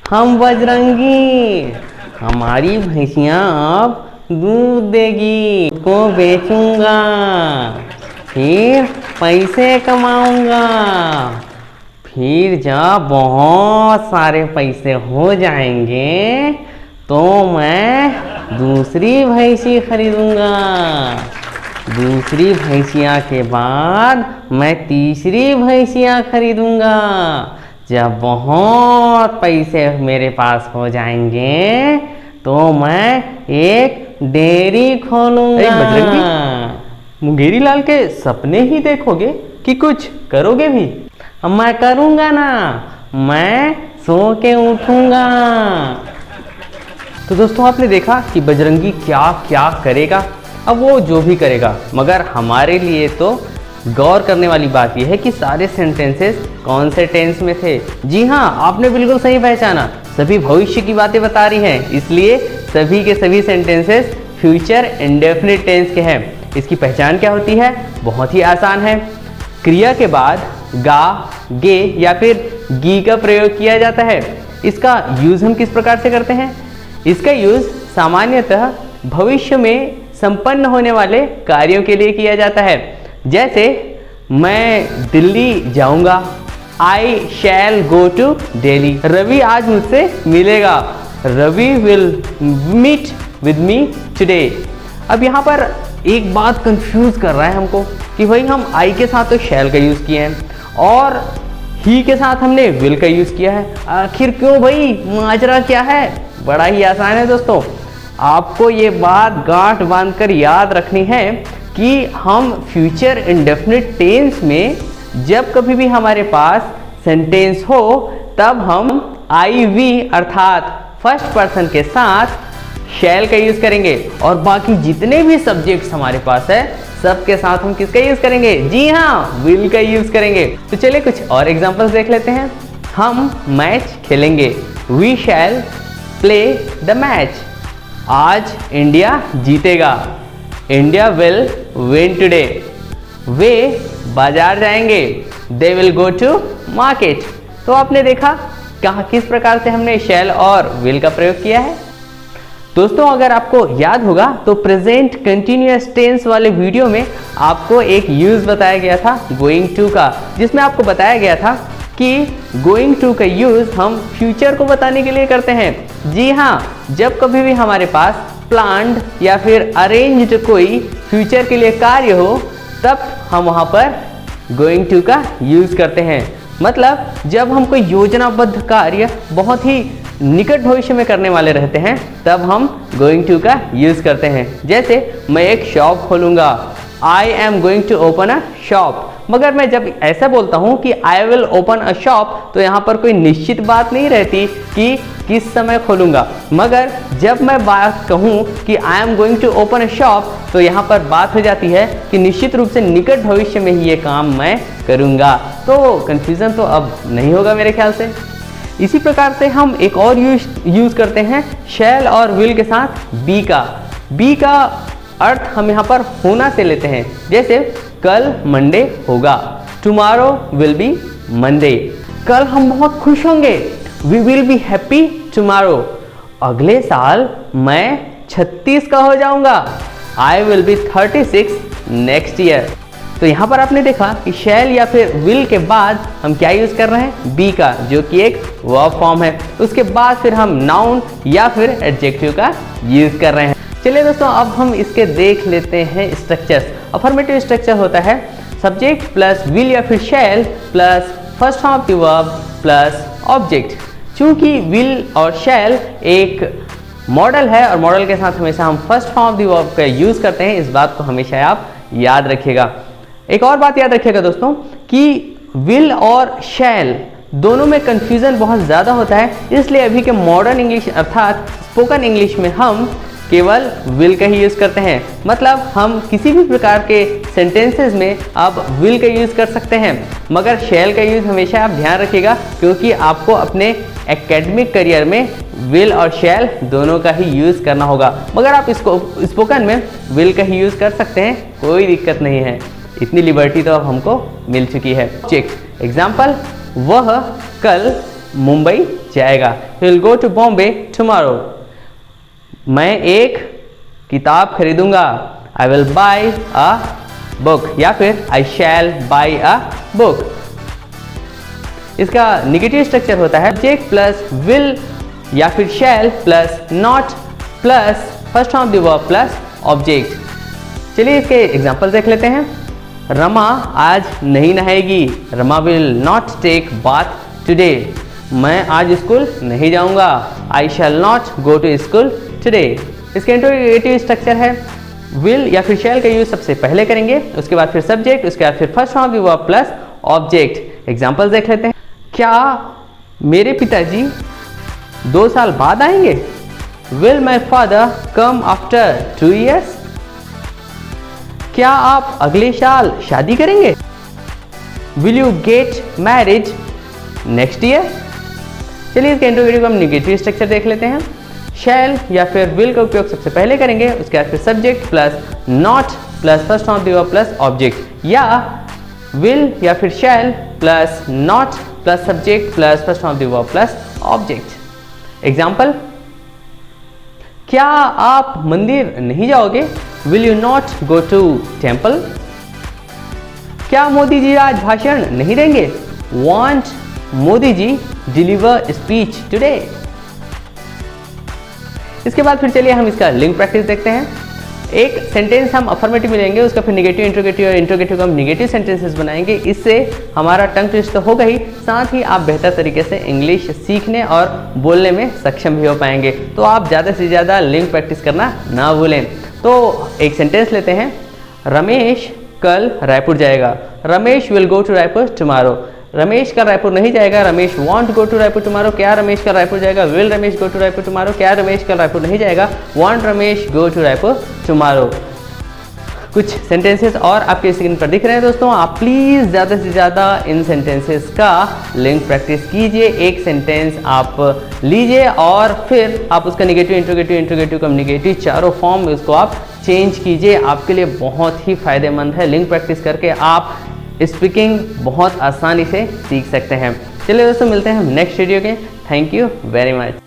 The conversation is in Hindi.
हम बजरंगी, हमारी भैंसियाँ अब दूध देगी, को बेचूंगा, फिर पैसे कमाऊंगा, फिर जब बहुत सारे पैसे हो जाएंगे तो मैं दूसरी भैंसी खरीदूंगा, दूसरी भैंसिया के बाद मैं तीसरी भैंसिया खरीदूंगा। जब बहुत पैसे मेरे पास हो जाएंगे तो मैं एक डेयरी खोलूंगा। बजरंगी, मुंगेरी लाल के सपने ही देखोगे कि कुछ करोगे भी? मैं करूंगा ना, मैं सो के उठूंगा। तो दोस्तों आपने देखा कि बजरंगी क्या क्या करेगा। अब वो जो भी करेगा, मगर हमारे लिए तो गौर करने वाली बात यह है कि सारे सेंटेंसेस कौन से टेंस में थे। जी हाँ, आपने बिल्कुल सही पहचाना, सभी भविष्य की बातें बता रही हैं, इसलिए सभी के सभी सेंटेंसेस फ्यूचर इंडेफिनिट टेंस के हैं। इसकी पहचान क्या होती है? बहुत ही आसान है। क्रिया के बाद गा, गे या फिर गी का प्रयोग किया जाता है। इसका यूज हम किस प्रकार से करते हैं? इसका यूज सामान्यतः भविष्य में संपन्न होने वाले कार्यों के लिए किया जाता है। जैसे मैं दिल्ली जाऊंगा, I shall go to Delhi. Ravi आज मुझसे मिलेगा, Ravi will meet with me today. अब यहाँ पर एक बात कंफ्यूज कर रहा है हमको कि भाई हम आई के साथ तो शैल का यूज किए हैं और ही के साथ हमने विल का यूज किया है। आखिर क्यों भाई, माजरा क्या है? बड़ा ही आसान है दोस्तों, आपको ये बात गांठ बांधकर याद रखनी है कि हम फ्यूचर इंडेफिनिट टेंस में जब कभी भी हमारे पास सेंटेंस हो तब हम आई वी अर्थात फर्स्ट पर्सन के साथ शैल का यूज करेंगे और बाकी जितने भी सब्जेक्ट्स हमारे पास है सबके साथ हम किसका यूज करेंगे? जी हाँ, विल का यूज करेंगे। तो चलिए कुछ और एग्जांपल्स देख लेते हैं। हम मैच खेलेंगे, we shall play the match. आज इंडिया जीतेगा, इंडिया विल विन टुडे। वे बाजार जाएंगे, they will go to market. तो आपने देखा कहाँ किस प्रकार से हमने शैल और विल का प्रयोग किया है। दोस्तों अगर आपको याद होगा तो प्रेजेंट कंटिन्यूअस टेंस वाले वीडियो में आपको एक यूज बताया गया था गोइंग टू का, जिसमें आपको बताया गया था कि गोइंग टू का यूज हम फ्यूचर को बताने के लिए करते हैं। जी हाँ, जब कभी भी हमारे पास प्लान्ड या फिर अरेंज्ड कोई फ्यूचर के लिए कार्य हो तब हम वहाँ पर गोइंग टू का यूज करते हैं। मतलब जब हम कोई योजनाबद्ध कार्य बहुत ही निकट भविष्य में करने वाले रहते हैं तब हम गोइंग टू का यूज करते हैं। जैसे मैं एक शॉप खोलूंगा, I am going to open a shop. मगर मैं जब ऐसा बोलता हूँ कि I will open a shop तो यहाँ पर कोई निश्चित बात नहीं रहती कि किस समय खोलूंगा। मगर जब मैं बात कहूँ कि I am going to open a shop तो यहाँ पर बात हो जाती है कि निश्चित रूप से निकट भविष्य में ही ये काम मैं करूँगा। तो कंफ्यूजन तो अब नहीं होगा मेरे ख्याल से। इसी प्रकार से हम एक और यूज करते हैं शैल और विल के साथ बी का। बी का अर्थ हम यहाँ पर होना से लेते हैं। जैसे कल मंडे होगा, टुमारो विल बी मंडे। कल हम बहुत खुश होंगे, we will be happy tomorrow. अगले साल मैं 36 का हो जाऊंगा, I will be 36 next year. तो यहाँ पर आपने देखा कि शैल या फिर विल के बाद हम क्या यूज कर रहे हैं? बी का, जो कि एक वर्ब फॉर्म है। उसके बाद फिर हम नाउन या फिर एडजेक्टिव का यूज कर रहे हैं। चलिए दोस्तों अब हम इसके देख लेते हैं स्ट्रक्चर्स। अफर्मेटिव स्ट्रक्चर होता है सब्जेक्ट प्लस विल या फिर shall plus first form of the verb plus object. चूंकि विल और शैल एक मॉडल है और मॉडल के साथ हमेशा हम first form of the verb का यूज करते हैं, इस बात को हमेशा आप याद रखिएगा। एक और बात याद रखिएगा दोस्तों कि विल और शैल दोनों में कंफ्यूजन बहुत ज़्यादा होता है, इसलिए अभी के मॉडर्न इंग्लिश अर्थात स्पोकन इंग्लिश में हम केवल विल का ही यूज़ करते हैं। मतलब हम किसी भी प्रकार के सेंटेंसेस में आप विल का यूज़ कर सकते हैं, मगर शैल का यूज़ हमेशा आप ध्यान रखिएगा क्योंकि आपको अपने एकेडमिक करियर में विल और शैल दोनों का ही यूज़ करना होगा। मगर आप इसको स्पोकन में विल का ही यूज़ कर सकते हैं, कोई दिक्कत नहीं है। इतनी लिबर्टी तो अब हमको मिल चुकी है। चेक एग्जाम्पल, वह कल मुंबई जाएगा। He will go to Bombay tomorrow. मैं एक किताब खरीदूंगा। I will buy a book, या फिर I shall buy a book. इसका नेगेटिव स्ट्रक्चर होता है सब्जेक्ट प्लस विल या फिर shall plus not plus first form of the verb plus object. चलिए इसके एग्जांपल देख लेते हैं। रमा आज नहीं नहाएगी। Rama will not take bath today. मैं आज स्कूल नहीं जाऊंगा। I shall not go to school today. इसका इंट्रोगेटिव स्ट्रक्चर है विल या फिर शैल का यूज सबसे पहले करेंगे, उसके बाद फिर सब्जेक्ट, उसके बाद फिर first form of the verb plus object. Example देख लेते हैं। क्या मेरे पिताजी 2 साल बाद आएंगे? Will my father come after 2 years? क्या आप अगले साल शादी करेंगे? Will you get marriage next year? चलिए इसके इंट्रोगेटिव का हम नेगेटिव स्ट्रक्चर देख लेते हैं। शैल या फिर विल का उपयोग सबसे पहले करेंगे, उसके बाद फिर subject plus not plus first form of the verb plus object, या विल या फिर shall plus not plus subject plus first form of the verb plus object. Example, क्या आप मंदिर नहीं जाओगे? Will you not go to temple? क्या मोदी जी आज भाषण नहीं देंगे? Won't Modi ji deliver speech today? इसके बाद फिर चलिए हम इसका लिंक प्रैक्टिस देखते हैं। एक सेंटेंस हम अफर्मेटिव में लेंगे, उसका फिर नेगेटिव, इंट्रोगेटिव और इंट्रोगेटिव का हम नेगेटिव सेंटेंसेस बनाएंगे। इससे हमारा टंग ट्विस्ट तो होगा ही, साथ ही आप बेहतर तरीके से इंग्लिश सीखने और बोलने में सक्षम भी हो पाएंगे। तो आप ज़्यादा से ज़्यादा लिंक प्रैक्टिस करना ना भूलें। तो एक सेंटेंस लेते हैं। रमेश कल रायपुर जाएगा। Ramesh will go to Raipur tomorrow. Ramesh कल रायपुर नहीं जाएगा। Ramesh won't go to Raipur tomorrow. क्या रमेश कल रायपुर जाएगा? Will Ramesh go to Raipur tomorrow? क्या रमेश कल रायपुर नहीं जाएगा? Won't Ramesh go to Raipur tomorrow. कुछ सेंटेंसेस और आपके स्क्रीन पर दिख रहे हैं दोस्तों। आप प्लीज़ ज़्यादा से ज़्यादा इन सेंटेंसेस का लिंक प्रैक्टिस कीजिए। एक सेंटेंस आप लीजिए और फिर आप उसका नेगेटिव, इंट्रोगेटिव, इंट्रोगेटिव कम नेगेटिव चारों फॉर्म में उसको आप चेंज कीजिए। आपके लिए बहुत ही फायदेमंद है। लिंक प्रैक्टिस करके आप स्पीकिंग बहुत आसानी से सीख सकते हैं। चलिए दोस्तों, मिलते हैं हम नेक्स्ट वीडियो के। Thank you very much.